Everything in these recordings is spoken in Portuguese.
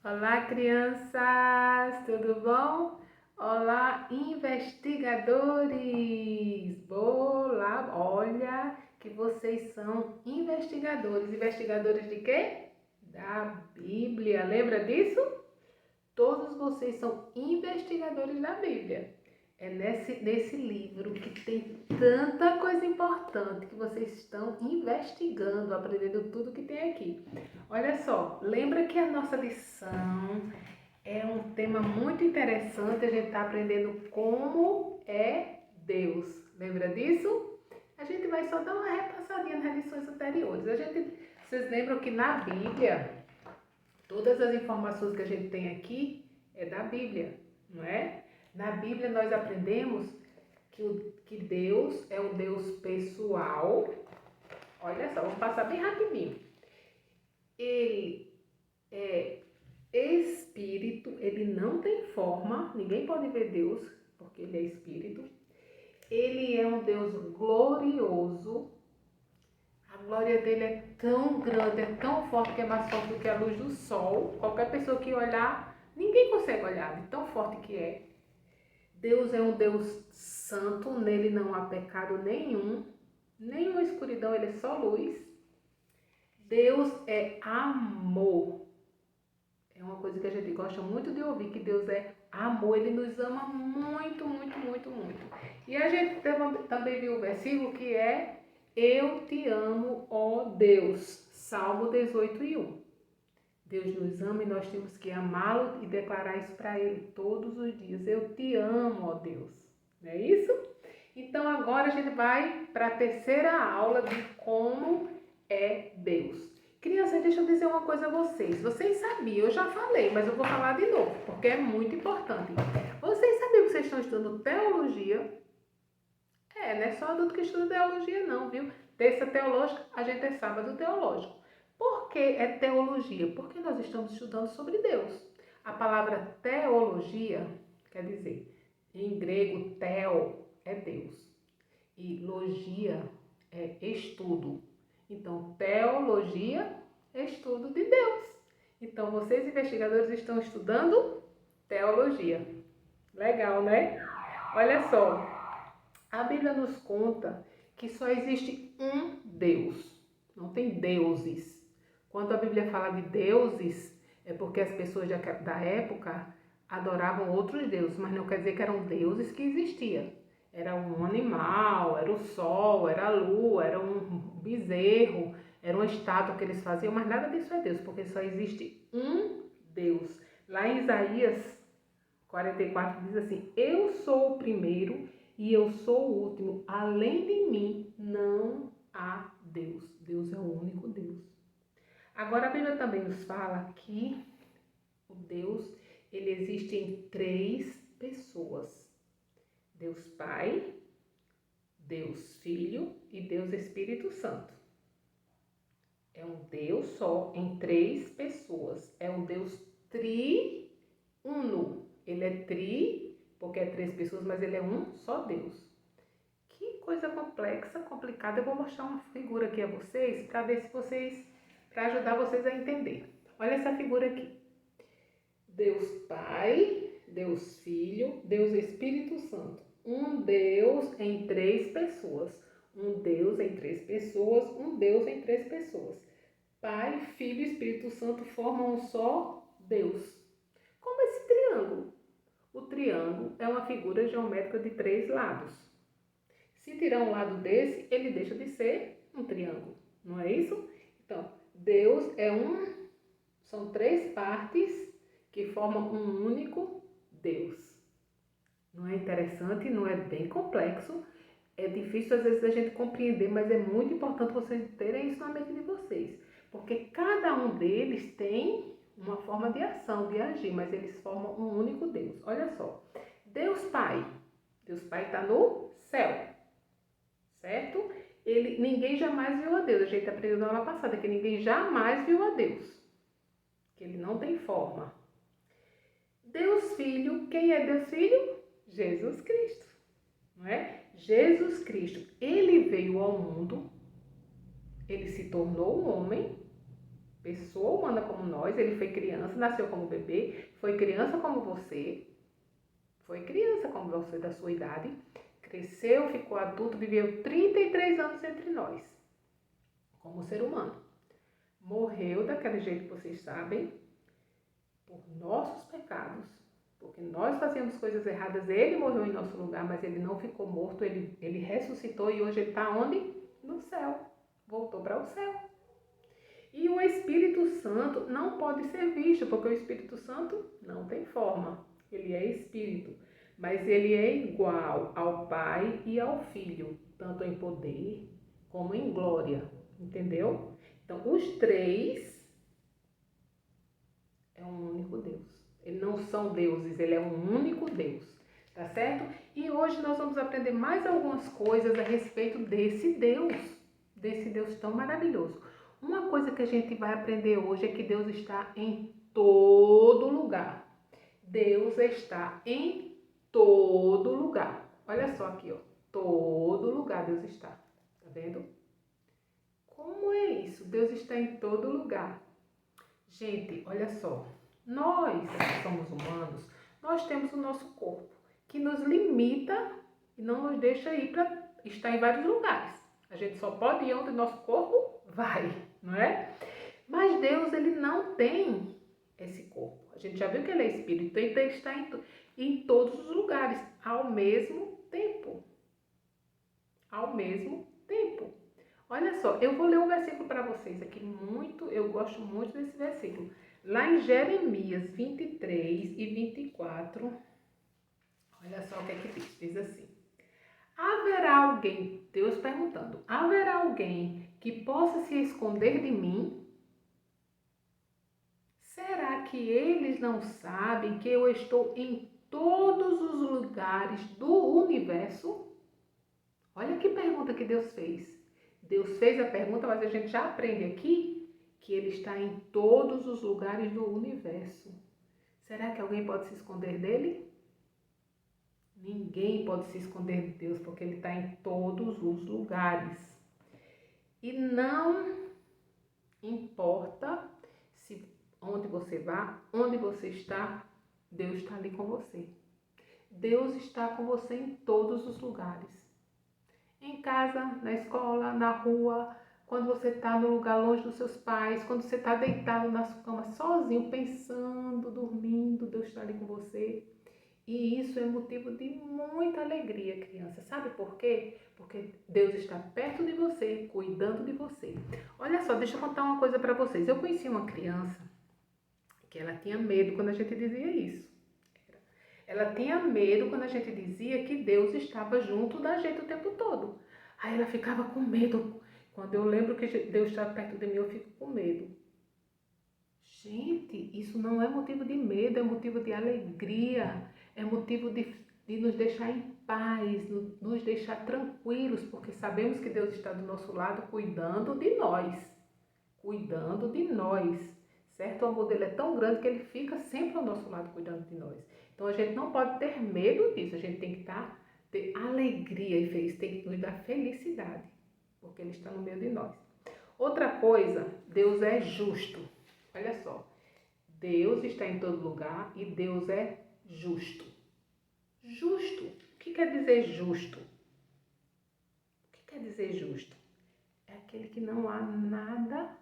Olá, crianças, tudo bom? Olá, investigadores! Olá, olha que vocês são investigadores. Investigadores de quê? Da Bíblia. Lembra disso? Todos vocês são investigadores da Bíblia. É nesse livro que tem tanta coisa importante que vocês estão investigando, aprendendo tudo que tem aqui. Olha só, lembra que a nossa lição é um tema muito interessante, a gente está aprendendo como é Deus. Lembra disso? A gente vai só dar uma repassadinha nas lições anteriores. Vocês lembram que na Bíblia, todas as informações que a gente tem aqui é da Bíblia, não é? Na Bíblia nós aprendemos que Deus é um Deus pessoal. Olha só, vamos passar bem rapidinho. Ele é espírito, ele não tem forma, ninguém pode ver Deus, porque ele é espírito. Ele é um Deus glorioso. A glória dele é tão grande, é tão forte que é mais forte do que a luz do sol. Qualquer pessoa que olhar, ninguém consegue olhar, de tão forte que é. Deus é um Deus santo, nele não há pecado nenhuma escuridão, ele é só luz. Deus é amor. É uma coisa que a gente gosta muito de ouvir, que Deus é amor, ele nos ama muito, muito, muito, muito. E a gente também viu o versículo que é: eu te amo, ó Deus. Salmo 18:1. Deus nos ama e nós temos que amá-lo e declarar isso para ele todos os dias. Eu te amo, ó Deus. Não é isso? Então agora a gente vai para a terceira aula de como é Deus. Crianças, deixa eu dizer uma coisa a vocês. Vocês sabiam, eu já falei, mas eu vou falar de novo, porque é muito importante. Vocês sabiam que vocês estão estudando teologia? Não é só adulto que estuda teologia não, viu? Terça teológica, a gente é sábado teológico. Por que é teologia? Porque nós estamos estudando sobre Deus. A palavra teologia quer dizer, em grego, theo é Deus. E logia é estudo. Então, teologia é estudo de Deus. Então, vocês investigadores estão estudando teologia. Legal, né? Olha só, a Bíblia nos conta que só existe um Deus. Não tem deuses. Quando a Bíblia fala de deuses, é porque as pessoas da época adoravam outros deuses, mas não quer dizer que eram deuses que existiam. Era um animal, era o sol, era a lua, era um bezerro, era uma estátua que eles faziam, mas nada disso é Deus, porque só existe um Deus. Lá em Isaías 44 diz assim: eu sou o primeiro e eu sou o último, além de mim não há Deus. Deus é o único Deus. Agora a Bíblia também nos fala que o Deus, ele existe em 3 pessoas. Deus Pai, Deus Filho e Deus Espírito Santo. É um Deus só em 3 pessoas. É um Deus triuno. Ele é porque é 3 pessoas, mas ele é um só Deus. Que coisa complexa, complicada. Eu vou mostrar uma figura aqui a vocês para ver se para ajudar vocês a entender. Olha essa figura aqui. Deus Pai, Deus Filho, Deus Espírito Santo. Um Deus em 3 pessoas. Um Deus em 3 pessoas, um Deus em 3 pessoas. Pai, Filho e Espírito Santo formam um só Deus. Como esse triângulo. O triângulo é uma figura geométrica de 3 lados. Se tirar um lado desse, ele deixa de ser um triângulo. Não é isso? Então, Deus são 3 partes que formam um único Deus. Não é interessante? Não é bem complexo? É difícil às vezes a gente compreender, mas é muito importante vocês terem isso na mente de vocês. Porque cada um deles tem uma forma de ação, de agir, mas eles formam um único Deus. Olha só, Deus Pai está no céu, certo? Ninguém jamais viu a Deus. A gente aprendeu na aula passada que ninguém jamais viu a Deus, que ele não tem forma. Deus Filho, quem é Deus Filho? Jesus Cristo, não é? Jesus Cristo, ele veio ao mundo, ele se tornou um homem, pessoa humana como nós, ele foi criança, nasceu como bebê, foi criança como você, foi criança como você da sua idade, cresceu, ficou adulto, viveu 33 anos entre nós, como ser humano. Morreu daquele jeito que vocês sabem, por nossos pecados, porque nós fazíamos coisas erradas, ele morreu em nosso lugar, mas ele não ficou morto, ele ressuscitou e hoje ele está onde? No céu, voltou para o céu. E o Espírito Santo não pode ser visto, porque o Espírito Santo não tem forma, ele é Espírito, mas ele é igual ao Pai e ao Filho, tanto em poder como em glória, entendeu? Então, os três é um único Deus. Eles não são deuses, ele é um único Deus, tá certo? E hoje nós vamos aprender mais algumas coisas a respeito desse Deus tão maravilhoso. Uma coisa que a gente vai aprender hoje é que Deus está em todo lugar. Deus está em todo lugar. Olha só aqui, ó. Todo lugar Deus está. Tá vendo? Como é isso? Deus está em todo lugar. Gente, olha só. Nós, que somos humanos, nós temos o nosso corpo, que nos limita e não nos deixa ir para estar em vários lugares. A gente só pode ir onde o nosso corpo vai, não é? Mas Deus, ele não tem esse corpo. A gente já viu que ele é espírito, então ele está em todos os lugares, ao mesmo tempo. Ao mesmo tempo. Olha só, eu vou ler um versículo para vocês aqui, eu gosto muito desse versículo. Lá em Jeremias 23 e 24, olha só o que é que diz. Diz assim: haverá alguém, Deus perguntando, haverá alguém que possa se esconder de mim? Será que eles não sabem que eu estou em todos os lugares do universo? Olha que pergunta que Deus fez. Deus fez a pergunta, mas a gente já aprende aqui que ele está em todos os lugares do universo. Será que alguém pode se esconder dele? Ninguém pode se esconder de Deus, porque ele está em todos os lugares. E não importa onde você vá, onde você está, Deus está ali com você. Deus está com você em todos os lugares. Em casa, na escola, na rua, quando você está no lugar longe dos seus pais, quando você está deitado na sua cama sozinho, pensando, dormindo, Deus está ali com você. E isso é motivo de muita alegria, criança. Sabe por quê? Porque Deus está perto de você, cuidando de você. Olha só, deixa eu contar uma coisa para vocês. Eu conheci uma criança que ela tinha medo quando a gente dizia isso. Ela tinha medo quando a gente dizia que Deus estava junto da gente o tempo todo. Aí ela ficava com medo. Quando eu lembro que Deus está perto de mim, eu fico com medo. Gente, isso não é motivo de medo, é motivo de alegria, é motivo de nos deixar em paz, nos deixar tranquilos, porque sabemos que Deus está do nosso lado cuidando de nós. Cuidando de nós, certo? O amor dele é tão grande que ele fica sempre ao nosso lado cuidando de nós. Então a gente não pode ter medo disso, a gente tem que ter alegria e feliz, tem que nos dar felicidade, porque ele está no meio de nós. Outra coisa, Deus é justo. Olha só, Deus está em todo lugar e Deus é justo. Justo. O que quer dizer justo? O que quer dizer justo? É aquele que não há nada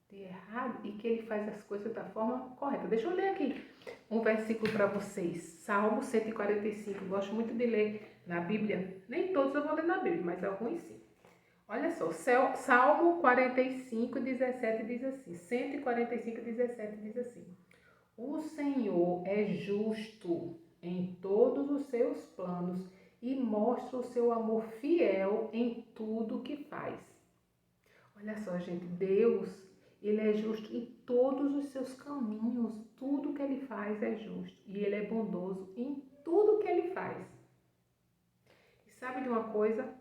de errado e que ele faz as coisas da forma correta. Deixa eu ler aqui um versículo para vocês. Salmo 145. Gosto muito de ler na Bíblia. Nem todos eu vou ler na Bíblia, mas alguns sim. Olha só, Salmo 45, 17 diz assim, 145, 17 diz assim: o Senhor é justo em todos os seus planos e mostra o seu amor fiel em tudo que faz. Olha só, gente, Deus, ele é justo em todos os seus caminhos, tudo que ele faz é justo e ele é bondoso em tudo que ele faz. E sabe de uma coisa?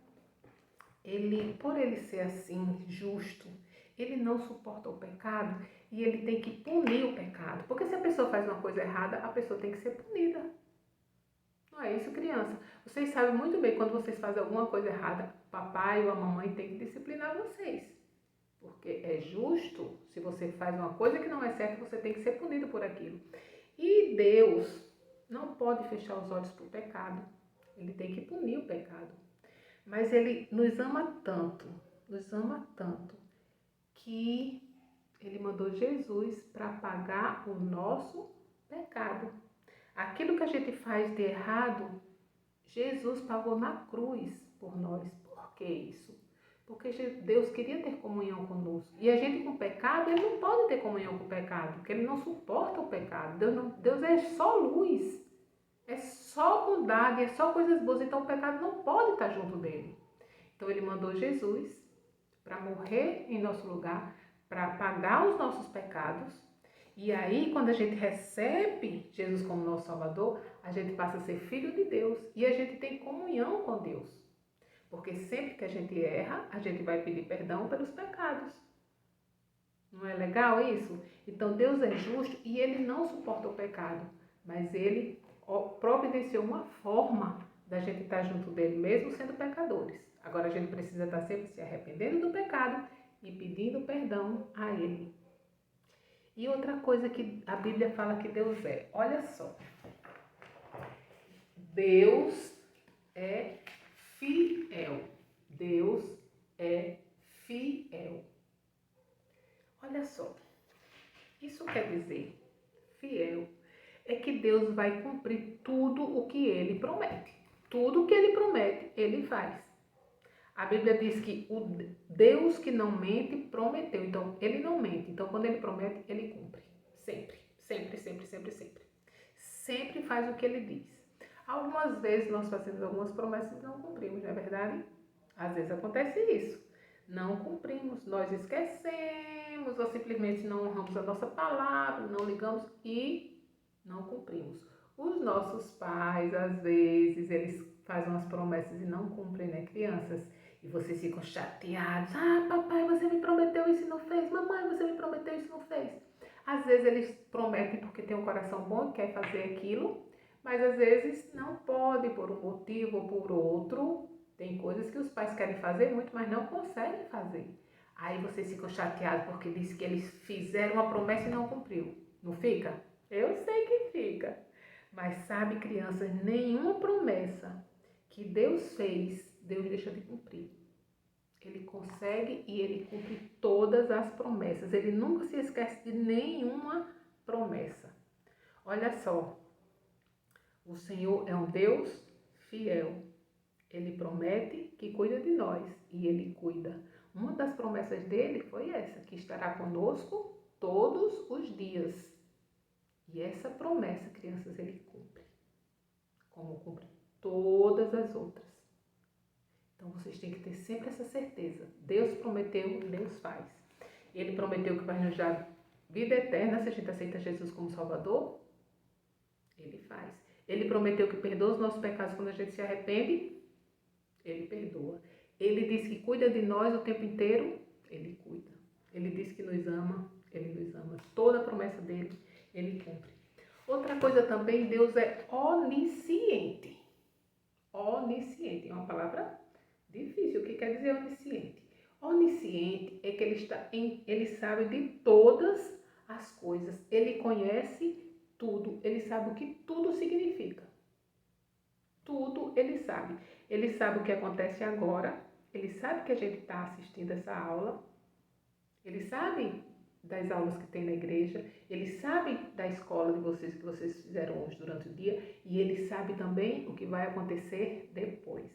Por ele ser assim, justo, ele não suporta o pecado e ele tem que punir o pecado. Porque se a pessoa faz uma coisa errada, a pessoa tem que ser punida. Não é isso, criança? Vocês sabem muito bem quando vocês fazem alguma coisa errada, o papai ou a mamãe tem que disciplinar vocês. porque é justo. Se você faz uma coisa que não é certa, você tem que ser punido por aquilo. E Deus não pode fechar os olhos para o pecado. Ele tem que punir o pecado. Mas Ele nos ama tanto, que Ele mandou Jesus para pagar o nosso pecado. Aquilo que a gente faz de errado, Jesus pagou na cruz por nós. Por que isso? Porque Deus queria ter comunhão conosco. E a gente com pecado, Ele não pode ter comunhão com o pecado, porque Ele não suporta o pecado. Deus é só luz, é só bondade, é só coisas boas. Então o pecado não pode estar junto dele. Então Ele mandou Jesus para morrer em nosso lugar, para pagar os nossos pecados. E aí, quando a gente recebe Jesus como nosso Salvador, a gente passa a ser filho de Deus e a gente tem comunhão com Deus. Porque sempre que a gente erra, a gente vai pedir perdão pelos pecados. Não é legal isso? Então Deus é justo e Ele não suporta o pecado, mas Ele providenciou uma forma da gente estar junto dele, mesmo sendo pecadores. Agora a gente precisa estar sempre se arrependendo do pecado e pedindo perdão a Ele. E outra coisa que a Bíblia fala que Deus é, olha só, Deus é fiel. Deus é fiel. Olha só, isso quer dizer, fiel, é que Deus vai cumprir tudo o que Ele promete. Tudo o que Ele promete, Ele faz. A Bíblia diz que o Deus que não mente prometeu. Então, Ele não mente. Então, quando Ele promete, Ele cumpre. Sempre, sempre, sempre, sempre, sempre. Sempre faz o que Ele diz. Algumas vezes nós fazemos algumas promessas e não cumprimos, não é verdade? Às vezes acontece isso. Não cumprimos, nós esquecemos ou simplesmente não honramos a nossa palavra, não ligamos e não cumprimos. Os nossos pais, às vezes, eles fazem umas promessas e não cumprem, né, crianças? E vocês ficam chateados. Ah, papai, você me prometeu isso e não fez. Mamãe, você me prometeu isso e não fez. Às vezes eles prometem porque tem um coração bom e quer fazer aquilo, mas às vezes não pode por um motivo ou por outro. Tem coisas que os pais querem fazer muito, mas não conseguem fazer. Aí vocês ficam chateados porque diz que eles fizeram uma promessa e não cumpriu. Não fica? Eu sei que fica. Mas sabe, crianças, nenhuma promessa que Deus fez, Deus deixa de cumprir. Ele consegue e Ele cumpre todas as promessas. Ele nunca se esquece de nenhuma promessa. Olha só, o Senhor é um Deus fiel. Ele promete que cuida de nós e Ele cuida. Uma das promessas dele foi essa, que estará conosco todos os dias. E essa promessa, crianças, Ele cumpre, como cumpre todas as outras. Então vocês têm que ter sempre essa certeza. Deus prometeu, Deus faz. Ele prometeu que vai nos dar vida eterna se a gente aceita Jesus como Salvador. Ele faz. Ele prometeu que perdoa os nossos pecados quando a gente se arrepende. Ele perdoa. Ele diz que cuida de nós o tempo inteiro. Ele cuida. Ele diz que nos ama. Ele nos ama. Toda a promessa dele, Ele cumpre. Outra coisa também, Deus é onisciente. Onisciente é uma palavra difícil. O que quer dizer onisciente? Onisciente é que ele sabe de todas as coisas. Ele conhece tudo. Ele sabe o que tudo significa. Tudo ele sabe. Ele sabe o que acontece agora. Ele sabe que a gente está assistindo essa aula. Ele sabe das aulas que tem na igreja. Ele sabe da escola de vocês que vocês fizeram hoje durante o dia. E ele sabe também o que vai acontecer depois.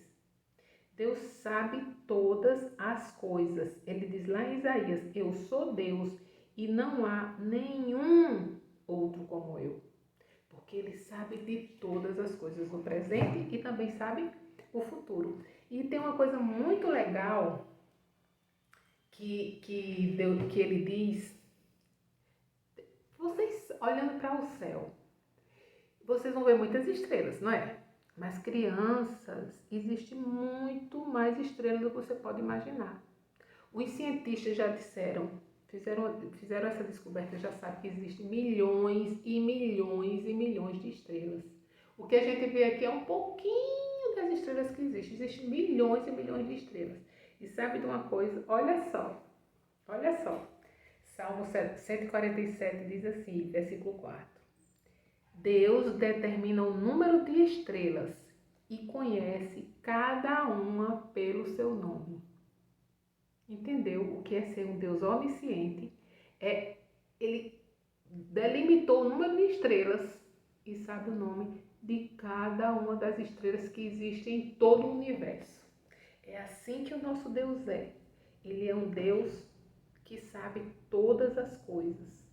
Deus sabe todas as coisas. Ele diz lá em Isaías, eu sou Deus e não há nenhum outro como eu. Porque Ele sabe de todas as coisas, o presente e também sabe o futuro. E tem uma coisa muito legal que Ele diz, vocês olhando para o céu, vocês vão ver muitas estrelas, não é? Mas crianças, existe muito mais estrelas do que você pode imaginar. Os cientistas já disseram, fizeram essa descoberta, já sabem que existem milhões e milhões e milhões de estrelas. O que a gente vê aqui é um pouquinho das estrelas que existem. Existem milhões e milhões de estrelas. E sabe de uma coisa? Olha só, Olha só, Salmo 147 diz assim, versículo 4. Deus determina o número de estrelas e conhece cada uma pelo seu nome. Entendeu o que é ser um Deus onisciente? Ele delimitou o número de estrelas e sabe o nome de cada uma das estrelas que existem em todo o universo. É assim que o nosso Deus é. Ele é um Deus que sabe todas as coisas.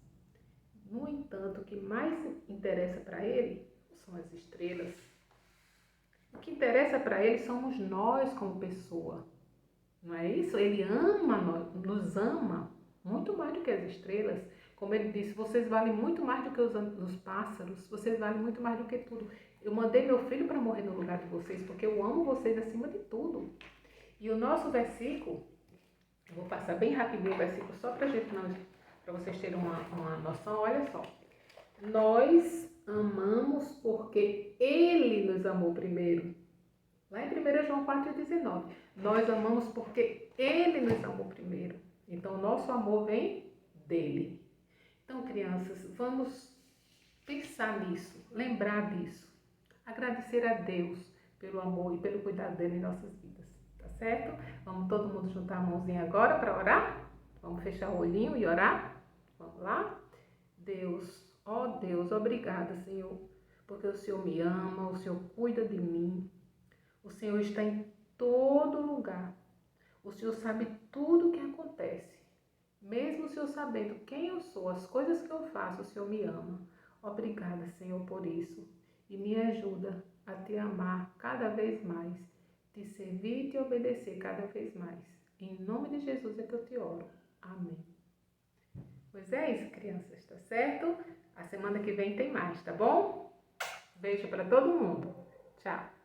No entanto, o que mais interessa para ele são as estrelas. O que interessa para ele somos nós como pessoa. Não é isso? Ele ama nós, nos ama muito mais do que as estrelas. Como ele disse, vocês valem muito mais do que os pássaros, vocês valem muito mais do que tudo. Eu mandei meu filho para morrer no lugar de vocês, porque eu amo vocês acima de tudo. E o nosso versículo, eu vou passar bem rapidinho o versículo só para vocês terem uma noção. Olha só. Nós amamos porque Ele nos amou primeiro. Lá em 1 João 4,19. Nós amamos porque Ele nos amou primeiro. Então, o nosso amor vem dEle. Então, crianças, vamos pensar nisso, lembrar disso. Agradecer a Deus pelo amor e pelo cuidado dEle em nossas vidas. Tá certo? Vamos todo mundo juntar a mãozinha agora para orar? Vamos fechar o olhinho e orar? Vamos lá? Deus, ó Deus, obrigada, Senhor, porque o Senhor me ama, o Senhor cuida de mim. O Senhor está em todo lugar. O Senhor sabe tudo o que acontece. Mesmo o Senhor sabendo quem eu sou, as coisas que eu faço, o Senhor me ama. Obrigada, Senhor, por isso. E me ajuda a te amar cada vez mais, te servir e te obedecer cada vez mais. Em nome de Jesus é que eu te oro. Amém. Pois é isso, crianças, tá certo? A semana que vem tem mais, tá bom? Beijo para todo mundo. Tchau.